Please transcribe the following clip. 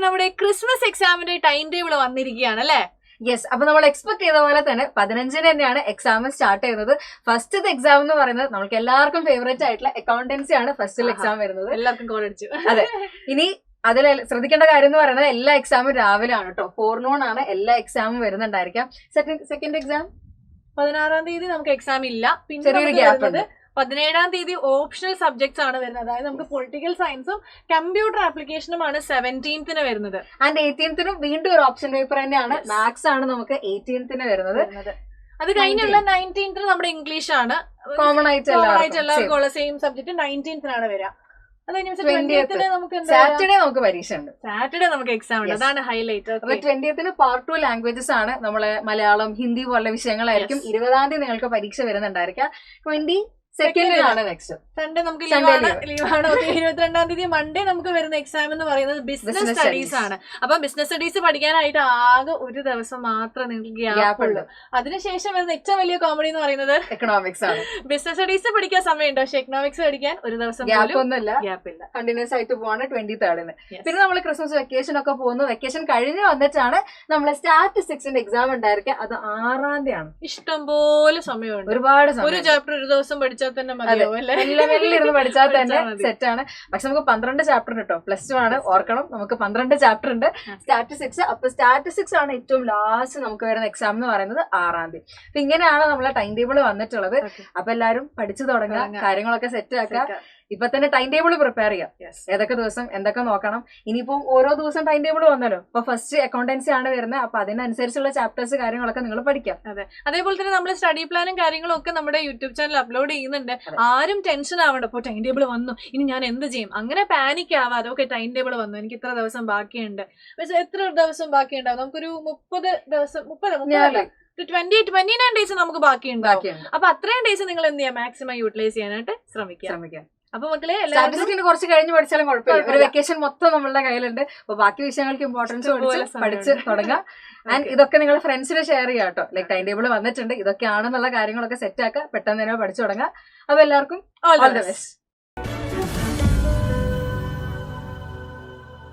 നമ്മുടെ ക്രിസ്മസ് എക്സാമിന്റെ time table വന്നിരിക്കുകയാണ് അല്ലേ? യെസ്. അപ്പൊ നമ്മൾ എക്സ്പെക്ട് ചെയ്ത പോലെ തന്നെ 15-ന് തന്നെയാണ് എക്സാം സ്റ്റാർട്ട് ചെയ്യുന്നത്. ഫസ്റ്റ് എക്സാം എന്ന് പറയുന്നത് നമുക്ക് എല്ലാവർക്കും ഫേവറേറ്റ് ആയിട്ടുള്ള അക്കൗണ്ടൻസി ആണ് ഫസ്റ്റിൽ എക്സാം വരുന്നത്. എല്ലാവർക്കും കോൾ അടിച്ചു. അതെ. ഇനി അതിൽ ശ്രദ്ധിക്കേണ്ട കാര്യം എന്ന് പറയുന്നത് എല്ലാ എക്സാമും രാവിലെ ആണ് കേട്ടോ. ഫോർനൂൺ ആണ് എല്ലാ എക്സാമും വരുന്നുണ്ടായിരിക്കാം. സെക്കൻഡ് എക്സാം 16-ാം തീയതി നമുക്ക് എക്സാം ഇല്ല. ചെറിയൊരു ഗ്യാപ്പ് ഉണ്ട്. 17-ാം തീയതി ഓപ്ഷണൽ സബ്ജക്ട്സ് ആണ് വരുന്നത്. അതായത് നമുക്ക് പൊളിറ്റിക്കൽ സയൻസും കമ്പ്യൂട്ടർ ആപ്ലിക്കേഷനുമാണ് 17th വരുന്നത്. ആൻഡ് 18th വീണ്ടും ഒരു ഓപ്ഷൻ പേപ്പർ തന്നെയാണ്. മാത്സ് ആണ് നമുക്ക് 18th വരുന്നത്. അത് കഴിഞ്ഞുള്ള 19th നമ്മുടെ ഇംഗ്ലീഷ് ആണ്. കോമൺ ആയിട്ട് എല്ലാവർക്കും ഉള്ള സെയിം സബ്ജക്ട് 19th വരിക. സാറ്റർഡേ നമുക്ക് പരീക്ഷ ഉണ്ട്. സാറ്റർഡേ നമുക്ക് എക്സാം ഉണ്ട്. അതാണ് ഹൈലൈറ്റ്. 20th പാർട്ട് 2 ലാംഗ്വേജസ് ആണ്. നമ്മളെ മലയാളം, ഹിന്ദി പോലുള്ള വിഷയങ്ങളായിരിക്കും. 20-ാം തീയതി നിങ്ങൾക്ക് പരീക്ഷ വരുന്നുണ്ടായിരിക്കാം. 22nd നെക്സ്റ്റ് സൺഡേ നമുക്ക് ലീവാണ്. 22-ാം തീയതി മൺഡേ നമുക്ക് വരുന്ന എക്സാം എന്ന് പറയുന്നത് ബിസിനസ് സ്റ്റഡീസ് ആണ്. അപ്പൊ ബിസിനസ് സ്റ്റഡീസ് പഠിക്കാനായിട്ട് ആകെ ഒരു ദിവസം മാത്രം നിങ്ങൾക്ക് ഗ്യാപ്പ് ഉള്ളൂ. അതിനുശേഷം വരുന്ന ഏറ്റവും വലിയ കോമഡി എന്ന് പറയുന്നത് എക്കണോമിക്സ് ആണ്. ബിസിനസ് സ്റ്റഡീസ് പഠിക്കാൻ സമയമുണ്ടോ? പക്ഷെ എക്കണോമിക്സ് പഠിക്കാൻ ഒരു ദിവസം ഗ്യാപ്പൊന്നുമില്ല. കണ്ടിന്യൂസ് ആയിട്ട് പോവാണ് 23rd. പിന്നെ നമ്മൾ ക്രിസ്മസ് വെക്കേഷൻ ഒക്കെ പോകുന്നു. വെക്കേഷൻ കഴിഞ്ഞ് വന്നിട്ടാണ് നമ്മളെ സ്റ്റാറ്റിസ്റ്റിക്സിന്റെ എക്സാം ഉണ്ടായിരിക്കുക. അത് 6-ാം തീയതി ആണ്. ഇഷ്ടംപോലെ സമയമുണ്ട്. ഒരുപാട് സമയം. ഒരു ചാപ്റ്റർ ഒരു ദിവസം പഠിച്ചാൽ തന്നെ മതിയാവും അല്ലേ? ഇരുന്ന് പഠിച്ചാൽ തന്നെ സെറ്റ് ആണ്. പക്ഷെ നമുക്ക് 12 ചാപ്റ്റർ കേട്ടോ. +2 ആണ്, ഓർക്കണം. നമുക്ക് 12 ചാപ്റ്റർ ഉണ്ട് സ്റ്റാറ്റിസ്റ്റിക്സ്. അപ്പൊ സ്റ്റാറ്റിസ്റ്റിക്സ് ആണ് ഏറ്റവും ലാസ്റ്റ് നമുക്ക് വരുന്ന എക്സാം എന്ന് പറയുന്നത് 6-ാം തീയതി. അപ്പൊ ഇങ്ങനെയാണ് നമ്മളെ ടൈം ടേബിൾ വന്നിട്ടുള്ളത്. അപ്പൊ എല്ലാരും പഠിച്ചു തുടങ്ങുക, കാര്യങ്ങളൊക്കെ സെറ്റ് ആക്കുക. ഇപ്പൊ തന്നെ ടൈം ടേബിൾ പ്രിപ്പയർ ചെയ്യാം. ഏതൊക്കെ ദിവസം എന്തൊക്കെ നോക്കണം. ഇനിയിപ്പോ ഓരോ ദിവസം ടൈം ടേബിൾ വന്നല്ലോ. അപ്പൊ ഫസ്റ്റ് അക്കൗണ്ടൻസി ആണ് വരുന്നത്. അപ്പൊ അതിനനുസരിച്ചുള്ള ചാപ്റ്റേഴ്സ് കാര്യങ്ങളൊക്കെ നിങ്ങൾ പഠിക്കാം. അതെ. അതേപോലെ തന്നെ നമ്മൾ സ്റ്റഡി പ്ലാനും കാര്യങ്ങളും ഒക്കെ നമ്മുടെ യൂട്യൂബ് ചാനൽ അപ്ലോഡ് ചെയ്യുന്നുണ്ട്. ആരും ടെൻഷൻ ആവണ്ട. ഇപ്പൊ ടൈം ടേബിൾ വന്നു, ഇനി ഞാൻ എന്ത് ചെയ്യും, അങ്ങനെ പാനിക് ആവാതെ. ഓക്കെ, ടൈം ടേബിൾ വന്നു, എനിക്ക് ഇത്ര ദിവസം ബാക്കിയുണ്ട്. പക്ഷെ എത്ര ദിവസം ബാക്കിയുണ്ടാവും? നമുക്കൊരു 30 ദിവസം, 29 ഡേയ്സ് നമുക്ക് ബാക്കിയുണ്ടാവും. അപ്പൊ അത്രയും ഡേയ്സ് നിങ്ങൾ എന്ത് ചെയ്യാം, മാക്സിമം യൂട്ടിലൈസ് ചെയ്യാനായിട്ട് ശ്രമിക്കാം. അപ്പൊ മക്കളെ സ്റ്റാറ്റിസ്റ്റിക്സിന് കുറച്ച് കഴിഞ്ഞ് പഠിച്ചാലും കുഴപ്പമില്ല. ഒരു വെക്കേഷൻ മൊത്തം നമ്മളുടെ കയ്യിലുണ്ട്. അപ്പൊ ബാക്കി വിഷയങ്ങൾക്ക് ഇമ്പോർട്ടൻസ് പഠിച്ച് തുടങ്ങാം. ആൻഡ് ഇതൊക്കെ നിങ്ങൾ ഫ്രണ്ട്സിന് ഷെയർ ചെയ്യാം കേട്ടോ. ലൈക് ടൈം ടേബിൾ വന്നിട്ടുണ്ട്, ഇതൊക്കെയാണെന്നുള്ള കാര്യങ്ങളൊക്കെ സെറ്റ് ആക്കുക. പെട്ടെന്ന് തന്നെ പഠിച്ചു തുടങ്ങാം. അപ്പൊ എല്ലാവർക്കും ഓൾ ദി ബെസ്റ്റ്.